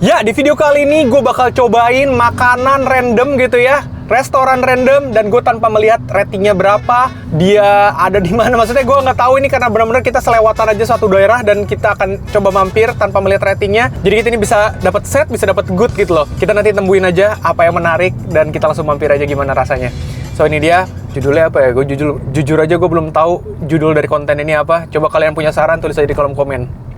Ya, di video kali ini gue bakal cobain makanan random gitu ya, restoran random, dan gue tanpa melihat ratingnya berapa, dia ada di mana. Maksudnya gue nggak tahu ini karena benar-benar kita selewatan aja suatu daerah dan kita akan coba mampir tanpa melihat ratingnya. Jadi kita ini bisa dapat set, bisa dapat good gitu loh. Kita nanti tembuin aja apa yang menarik dan kita langsung mampir aja gimana rasanya. So ini dia judulnya apa ya? Gue jujur aja gue belum tahu judul dari konten ini apa. Coba kalian punya saran tulis aja di kolom komen.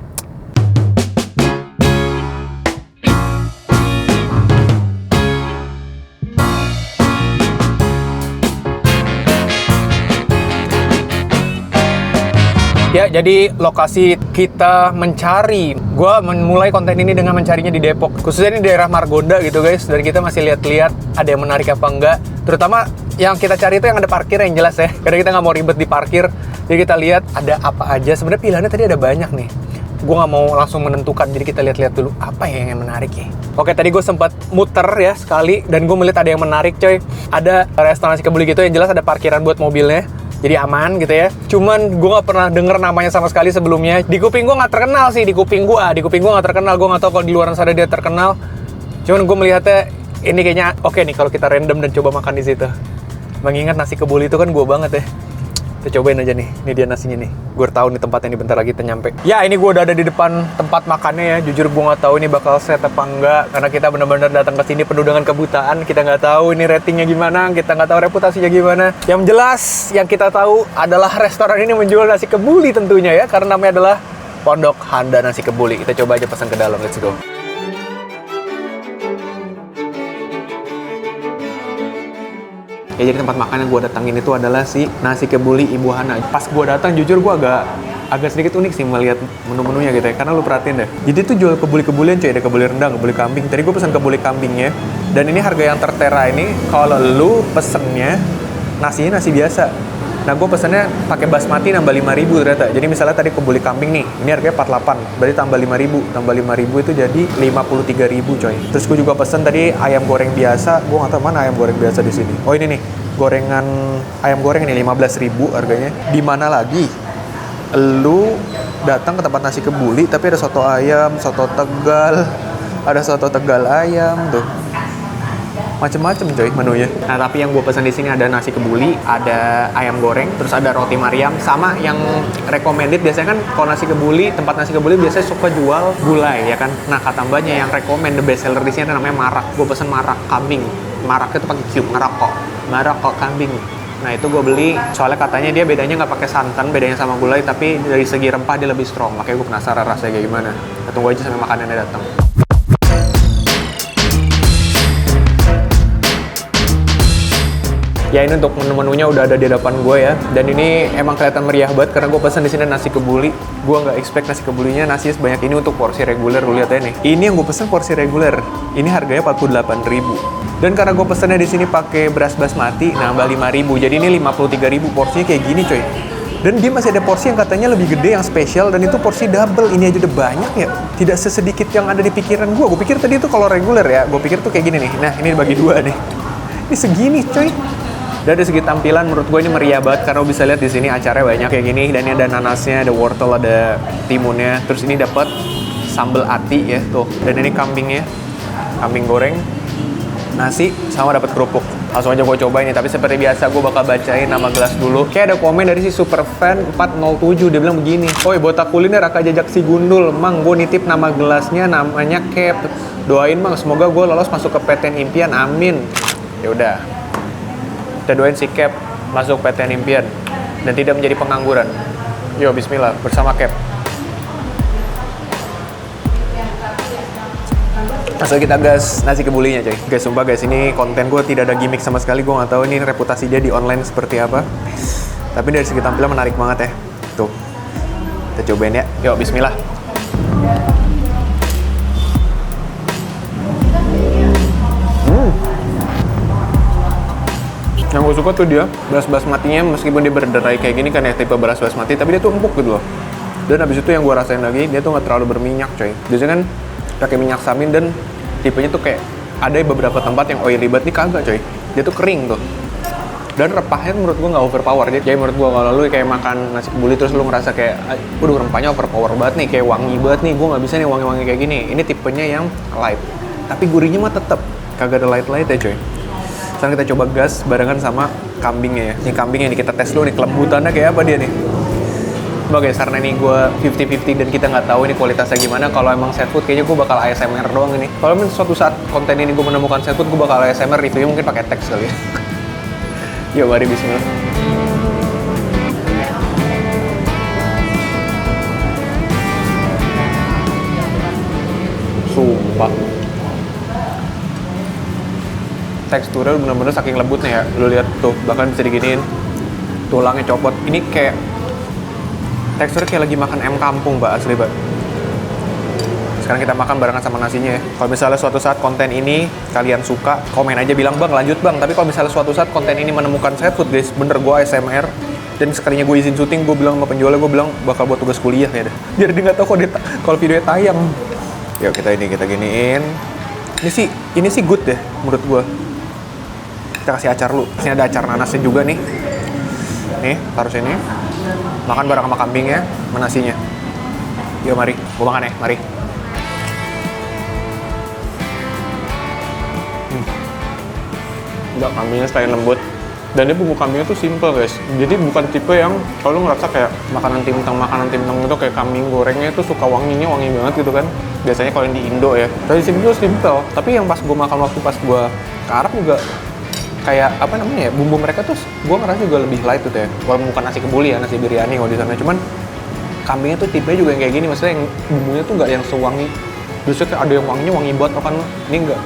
Ya, jadi lokasi kita mencari. Gua memulai konten ini dengan mencarinya di Depok. Khususnya ini daerah Margonda gitu guys. Dan kita masih lihat-lihat ada yang menarik apa enggak. Terutama yang kita cari itu yang ada parkir yang jelas ya. Karena kita nggak mau ribet di parkir. Jadi kita lihat ada apa aja. Sebenarnya pilihannya tadi ada banyak nih. Gue nggak mau langsung menentukan. Jadi kita lihat-lihat dulu apa yang menarik ya. Oke, tadi gue sempat muter ya sekali. Dan gue melihat ada yang menarik coy. Ada restoran nasi kebuli gitu yang jelas ada parkiran buat mobilnya. Jadi aman gitu ya. Cuman gue nggak pernah denger namanya sama sekali sebelumnya. Di kuping gue nggak terkenal sih. Di kuping gue nggak terkenal. Gue nggak tahu kalau di luar sana dia terkenal. Cuman gue melihatnya ini kayaknya oke nih kalau kita random dan coba makan di situ. Mengingat nasi kebuli itu kan gue banget ya. Kita cobain aja nih. Ini dia nasinya nih. Gue tahu nih tempatnya nih, bentar lagi kita nyampe. Ya, ini gue udah ada di depan tempat makannya ya. Jujur gue nggak tahu ini bakal set apa enggak. Karena kita benar-benar datang ke sini penuh dengan kebutaan. Kita nggak tahu ini ratingnya gimana. Kita nggak tahu reputasinya gimana. Yang jelas yang kita tahu adalah restoran ini menjual nasi kebuli tentunya ya. Karena namanya adalah Pondok Handa Nasi Kebuli. Kita coba aja pesan ke dalam. Let's go. Ya, jadi tempat makan yang gue datangin itu adalah si Nasi Kebuli Ibu Hana. Pas gue datang, jujur gue agak sedikit unik sih melihat menu-menunya gitu ya. Karena lu perhatiin deh. Jadi itu jual kebuli-kebulian coy. Ada kebuli rendang, kebuli kambing. Tadi gue pesan kebuli kambingnya. Dan ini harga yang tertera ini, kalau lu pesennya, nasinya nasi biasa. Nah, gue pesennya pakai basmati nambah 5.000 ternyata. Jadi misalnya tadi kebuli kambing nih, ini harganya 48, berarti tambah 5.000. Tambah 5.000 itu jadi 53.000 coy. Terus gue juga pesen tadi ayam goreng biasa. Gue nggak tahu mana ayam goreng biasa di sini. Oh ini nih, gorengan ayam goreng nih 15.000 harganya. Di mana lagi? Lu datang ke tempat nasi kebuli, tapi ada soto ayam, soto Tegal, ada soto Tegal ayam tuh. Macem-macem coy menunya. Nah, tapi yang gue pesan di sini ada nasi kebuli, ada ayam goreng, terus ada roti Mariam, sama yang recommended biasanya kan kalau nasi kebuli, tempat nasi kebuli biasanya suka jual gulai ya kan. Nah, kata mbaknya yang recommend the best seller di sini namanya marak. Gue pesen marak kambing. Maraknya tuh pakai cube, marak kok kambing. Nah, itu gue beli soalnya katanya dia bedanya nggak pakai santan, bedanya sama gulai, tapi dari segi rempah dia lebih strong. Makanya gue penasaran rasanya kayak gimana. Kita tunggu aja sampai makanannya datang. Ya, ini untuk menu-menunya udah ada di depan gue ya. Dan ini emang kelihatan meriah banget karena gue pesan di sini nasi kebuli. Gue nggak expect nasi kebulinya nasi sebanyak ini untuk porsi reguler. Lu lihat aja nih. Ini yang gue pesen porsi reguler. Ini harganya 48.000. Dan karena gue pesennya di sini pakai beras basmati nambah 5.000. Jadi ini 53.000 porsinya kayak gini coy. Dan dia masih ada porsi yang katanya lebih gede, yang spesial, dan itu porsi double. Ini aja udah banyak ya. Tidak sesedikit yang ada di pikiran gue. Gue pikir tadi itu kalau reguler ya. Gue pikir tuh kayak gini nih. Nah, ini dibagi dua nih. Ini segini coy. Dan dari segi tampilan menurut gue ini meriah banget karena lo bisa lihat di sini acaranya banyak kayak gini, dan ini ada nanasnya, ada wortel, ada timunnya. Terus ini dapat sambal ati ya tuh. Dan ini kambingnya, kambing goreng, nasi, sama dapat kerupuk. Langsung aja gue cobain nih, tapi seperti biasa gue bakal bacain nama gelas dulu. Kayak ada komen dari si Superfan 407, dia bilang begini. Oi, botak kuliner Raka Jajak si Gundul, Mang, gue nitip nama gelasnya namanya Cap. Doain Mang, semoga gue lolos masuk ke PTN Impian, amin. Ya udah. Kita doain si Cap masuk PTN Impian dan tidak menjadi pengangguran. Yo, bismillah, bersama Cap. Langsung kita gas nasi kebulinya coy. Guys, sumpah guys, ini konten gue tidak ada gimmick sama sekali. Gue nggak tahu ini reputasi dia di online seperti apa. Tapi dari segi tampilan menarik banget ya. Tuh, kita cobain ya. Yo, bismillah. Yang gue suka tuh dia, beras basmatinya meskipun dia berderai kayak gini kan ya, tipe beras basmati, tapi dia tuh empuk gitu loh. Dan habis itu yang gue rasain lagi, dia tuh nggak terlalu berminyak coy. Biasanya kan pakai minyak samin dan tipenya tuh kayak ada beberapa tempat yang oily banget, nih kagak coy. Dia tuh kering tuh. Dan repahnya menurut gue nggak overpower. Jadi menurut gue kalau lu kayak makan nasi kebuli terus lu ngerasa kayak, udah rempahnya overpower banget nih, kayak wangi banget nih, gue nggak bisa nih wangi-wangi kayak gini. Ini tipenya yang light. Tapi gurihnya mah tetep, kagak ada light-light ya coy. Sekarang kita coba gas barengan sama kambingnya ya. Ini kambingnya nih, kita tes dulu nih, kelembutannya kayak apa dia nih. Coba guys, karena ini gue 50-50 dan kita nggak tahu ini kualitasnya gimana. Kalau emang set food, kayaknya gue bakal ASMR doang ini. Kalau suatu saat konten ini gue menemukan set food, gue bakal ASMR review mungkin pakai teks kali ya. Yuk, mari bismillah. Sumpah. Teksturnya bener-bener saking lembutnya ya. Lu lihat tuh, bahkan bisa diginiin. Tulangnya copot. Ini kayak teksturnya kayak lagi makan ayam kampung, Mbak, asli, Mbak. Sekarang kita makan barengan sama nasinya ya. Kalau misalnya suatu saat konten ini kalian suka, komen aja bilang, Bang, lanjut Bang. Tapi kalau misalnya suatu saat konten ini menemukan set food, guys, bener gue ASMR. Dan sekalinya gue izin syuting, gue bilang sama penjualnya, gue bilang bakal buat tugas kuliah ya deh. Biar dia nggak tahu kalau videonya tayang. Yuk, kita giniin. Ini sih good deh menurut gue. Kita kasih acar lu. Sini ada acar nanasnya juga nih. Nih, taruh sini. Makan bareng sama kambingnya, sama nasinya. Yuk, mari. Gue makan ya, mari. Enggak, kambingnya selain lembut. Dan dia bumbu kambingnya tuh simple, guys. Jadi bukan tipe yang kalau lu ngerasa kayak makanan timtang itu kayak kambing gorengnya itu suka wangi banget gitu kan. Biasanya kalau yang di Indo ya. Tapi di sini tuh simple. Tapi yang pas gue makan waktu pas gue ke Arab juga kayak apa namanya ya, bumbu mereka tuh gue ngerasa juga lebih light gitu ya. Walaupun bukan nasi kebuli ya, nasi biryani kalau di sana. Cuman kambingnya tuh tipenya juga yang kayak gini, maksudnya yang bumbunya tuh nggak yang sewangi. Biasanya kayak ada yang wanginya wangi banget kan, ini enggak.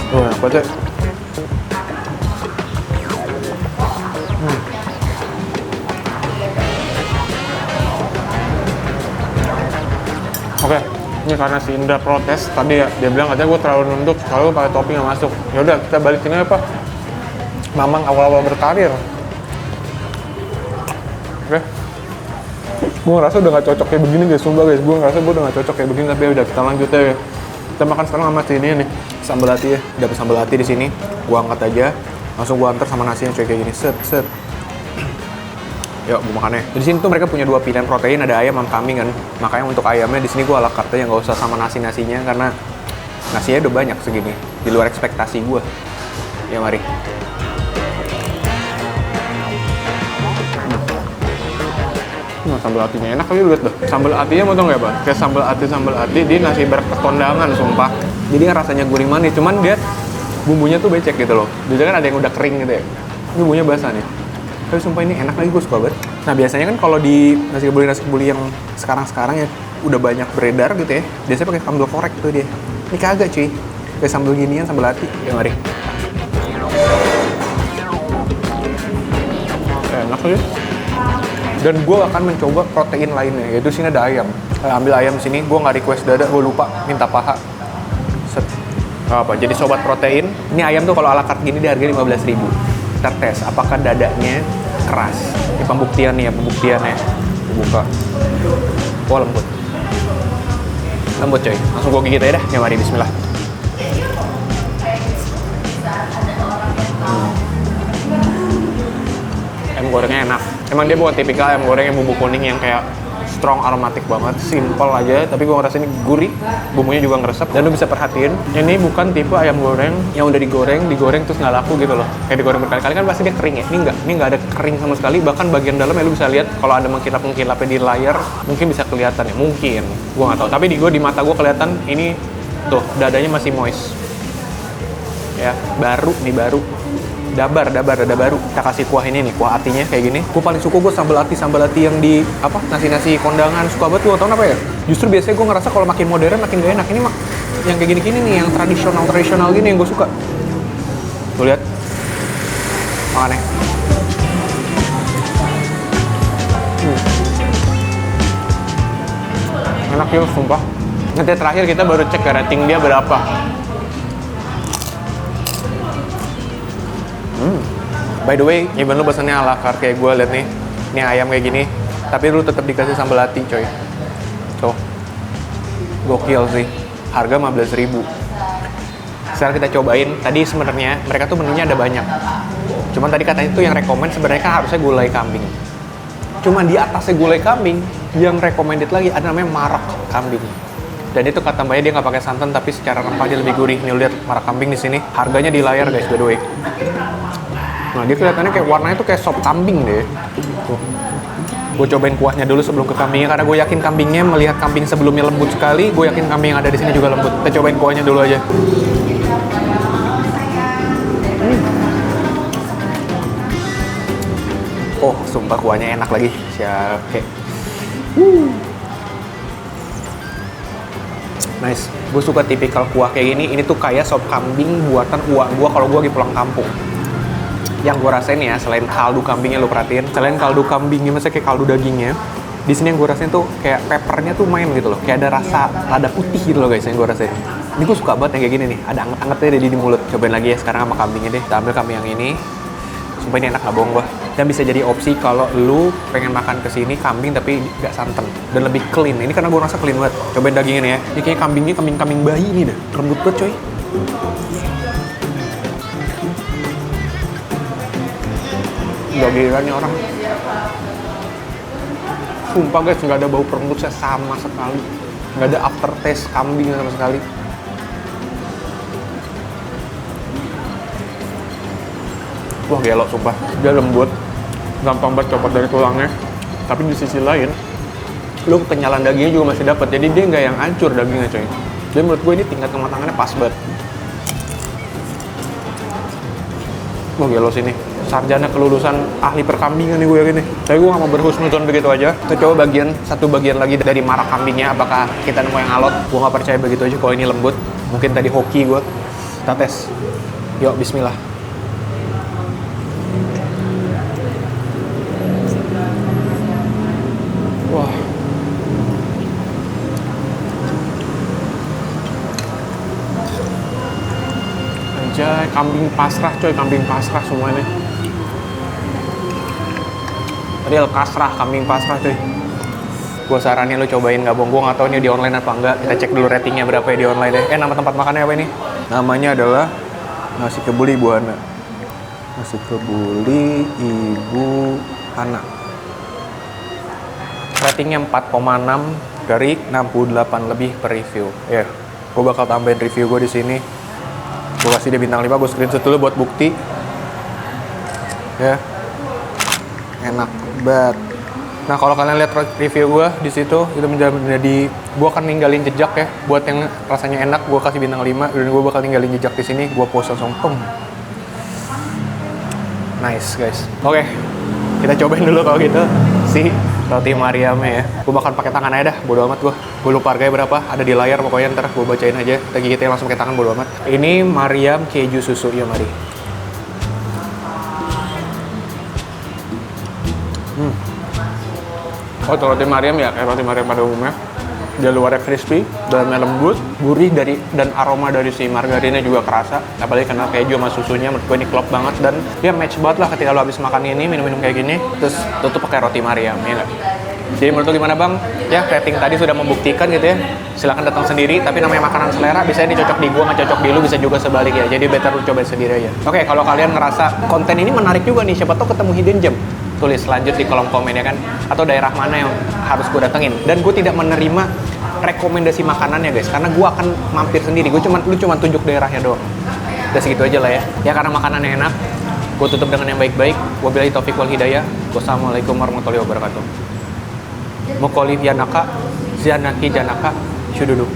Oh, enak banget ya. Oke, ini karena si Indra protes tadi ya, dia bilang katanya gue terlalu nunduk, kalau pakai topping nggak masuk. Ya udah, kita balik sini apa? Mamang awal-awal berkarir. Oke. Gue ngerasa udah nggak cocok kayak begini guys, sumpah guys. Gue ngerasa gue udah nggak cocok kayak begini, tapi udah kita lanjut ya. Kita makan sekarang sama si ini nih, sambal hati ya. Dapet sambal hati di sini, gue angkat aja, langsung gue antar sama nasinya cuy kayak gini, set. Yuk, gue makannya. Di sini tuh mereka punya dua pilihan protein, ada ayam sama kambing kan. Makanya untuk ayamnya di sini gue ala carte yang nggak usah sama nasinya karena nasinya udah banyak segini, di luar ekspektasi gue. Ya mari. Sambal hatinya enak kali, lihat dah. Sambal hatinya mau tau nggak, Bang? Kayak sambal hati dia nasi berketondangan, sumpah. Jadi rasanya gurih manis, cuman dia bumbunya tuh becek gitu loh. Biasanya kan ada yang udah kering gitu ya. Ini bumbunya basah nih. Tapi sumpah ini enak lagi, gue suka banget. Nah biasanya kan kalau di nasi kebuli yang sekarang ya udah banyak beredar gitu ya, biasanya pakai sambal korek tuh dia. Ini kagak cuy, kayak sambal ginian, sambal hati. Ya mari. Enak sih. Dan gue akan mencoba protein lainnya, yaitu sini ada ayam. Ambil ayam sini, gue nggak request dada, gue lupa minta paha. Set. Gak apa, jadi sobat protein, ini ayam tuh kalau ala carte gini dihargai 15.000. Kita tes apakah dadanya keras. Ini pembuktiannya. Buka. Oh, lembut coy. Langsung gue gigit aja dah. Ya mari, bismillah. Ayam gorengnya enak. Emang dia bukan tipikal ayam goreng yang bumbu kuning yang kayak strong aromatik banget, simple aja, tapi gue ngerasa ini gurih, bumbunya juga ngeresep. Dan lu bisa perhatiin, ini bukan tipe ayam goreng yang udah digoreng terus nggak laku gitu loh. Kayak digoreng berkali-kali kan pasti dia kering ya. Ini nggak ada kering sama sekali, bahkan bagian dalam ya lu bisa lihat kalau ada mengkilap-mengkilapnya di layar, mungkin bisa kelihatan ya, mungkin. Gue nggak tahu, tapi di mata gue kelihatan ini tuh dadanya masih moist. Ya, baru. Dada baru. Kita kasih kuah ini nih, kuah hatinya kayak gini. Gue paling suka gue sambal hati yang di apa nasi kondangan, suka banget. Gue tau apa ya, justru biasanya gue ngerasa kalau makin modern makin gak enak. Ini mah yang kayak gini nih, yang tradisional gini yang gue suka. Tuh lihat makannya. Enak ya, sumpah. Nanti terakhir kita baru cek rating dia berapa. By the way, even lu pesannya ala carte kayak gue, liat nih. Ini ayam kayak gini, tapi lu tetap dikasih sambal hati, coy. Tuh. Gokil sih. Harga 15.000. Sekarang kita cobain. Tadi sebenarnya mereka tuh menunya ada banyak. Cuman tadi katanya tuh yang rekomend sebenarnya kan harusnya gulai kambing. Cuman di atasnya gulai kambing, yang recommended lagi ada namanya marak kambing. Dan itu kata mbaknya dia nggak pakai santan, tapi secara rempah dia lebih gurih. Nih lihat marak kambing di sini. Harganya di layar guys, by the way. Nah dia kelihatannya kayak warnanya tuh kayak sop kambing deh. Tuh. Gue cobain kuahnya dulu sebelum ke kambingnya, karena gue yakin kambingnya melihat kambing sebelumnya lembut sekali. Gue yakin kambing yang ada di sini juga lembut. Kita cobain kuahnya dulu aja. Oh, sumpah kuahnya enak lagi. Siap, oke. Nice. Gue suka tipikal kuah kayak gini. Ini tuh kayak sop kambing buatan uak gue kalau gue lagi pulang kampung. Yang gue rasain ya, selain kaldu kambingnya lo perhatiin, selain kaldu kambingnya, misalnya kayak kaldu dagingnya, di sini yang gue rasain tuh kayak peppernya tuh main gitu loh. Kayak ada rasa lada putih gitu loh guys yang gue rasain. Ini gue suka banget yang kayak gini nih. Ada anget-angetnya di mulut. Cobain lagi ya sekarang sama kambingnya deh. Kita ambil kambing yang ini. Sumpah ini enak, gak bohong gue. Dan bisa jadi opsi kalau lu pengen makan kesini kambing tapi gak santan dan lebih clean. Ini karena gue rasa clean banget. Cobain dagingnya nih ya. Ini kayaknya kambingnya kambing bayi ini deh. Lembut banget coy. Gak girannya orang. Sumpah guys, gak ada bau perembusnya sama sekali. Gak ada aftertaste kambing sama sekali. Wah gelo sumpah, dia lembut, gampang banget copot dari tulangnya. Tapi di sisi lain, lu kenyalan dagingnya juga masih dapat. Jadi dia nggak yang hancur dagingnya coy. Jadi menurut gue ini tingkat kematangannya pas banget. Wah gelo sini, sarjana kelulusan ahli perkambingan nih gue yakin nih. Tapi gue nggak mau berhusnuzon begitu aja. Kita coba satu bagian lagi dari marak kambingnya. Apakah kita nemu yang alot? Gue nggak percaya begitu aja kalau ini lembut. Mungkin tadi hoki gue. Kita tes. Yuk, bismillah. Wah. Anjay, kambing pasrah coy, kambing pasrah semuanya. Real kasrah, kambing pasrah coy. Gue saranin lo cobain, gak bohong. Gue gak tau ini di online apa enggak. Kita cek dulu ratingnya berapa ya di online deh. Nama tempat makannya apa ini? Namanya adalah Nasi Kebuli Ibu Hana. Nasi Kebuli Ibu Hana. Ratingnya 4,6 dari 68 lebih per review. Ya, gue bakal tambahin review gue di sini. Gue kasih dia bintang 5, gue screenshot dulu buat bukti. Ya, enak banget. Nah kalau kalian lihat review gue di situ, itu menjadi gue akan ninggalin jejak ya. Buat yang rasanya enak, gue kasih bintang 5 dan gue bakal ninggalin jejak di sini. Gue post langsung, nice guys. Oke, kita cobain dulu kalau gitu si roti Mariamnya ya. Gue bakal pakai tangan aja dah, bodo amat gue. Gue lupa harganya berapa, ada di layar pokoknya, ntar gue bacain aja. Kita gigitin langsung pakai tangan, bodo amat. Ini Mariam keju susu, ya mari. Oh, roti Mariam ya, kayak roti Mariam pada umumnya. Dia luarnya crispy, dalamnya lembut, gurih dan aroma dari si margarinnya juga kerasa. Apalagi karena keju sama susunya, menurut gue ini klop banget. Dan dia match banget lah ketika lo habis makan ini, minum-minum kayak gini, terus tutup pakai roti Mariam, ya nggak? Jadi menurut lo gimana bang? Ya rating tadi sudah membuktikan gitu ya. Silahkan datang sendiri, tapi namanya makanan selera, bisa ini cocok di gua, nggak cocok di lu, bisa juga sebalik ya. Jadi better lu cobain sendiri aja. Oke, kalau kalian ngerasa konten ini menarik juga nih, siapa tahu ketemu hidden gem, tulis lanjut di kolom komen ya kan, atau daerah mana yang harus gue datengin. Dan gue tidak menerima rekomendasi makanannya guys, karena gue akan mampir sendiri. Lu cuma tunjuk daerahnya doang. Udah segitu aja lah ya. Ya karena makanannya enak, gue tutup dengan yang baik-baik. Wabillahi taufiq wal hidayah. Wassalamualaikum warahmatullahi wabarakatuh. Mukoli Yanaka, Zianaki Janaka, Syududu.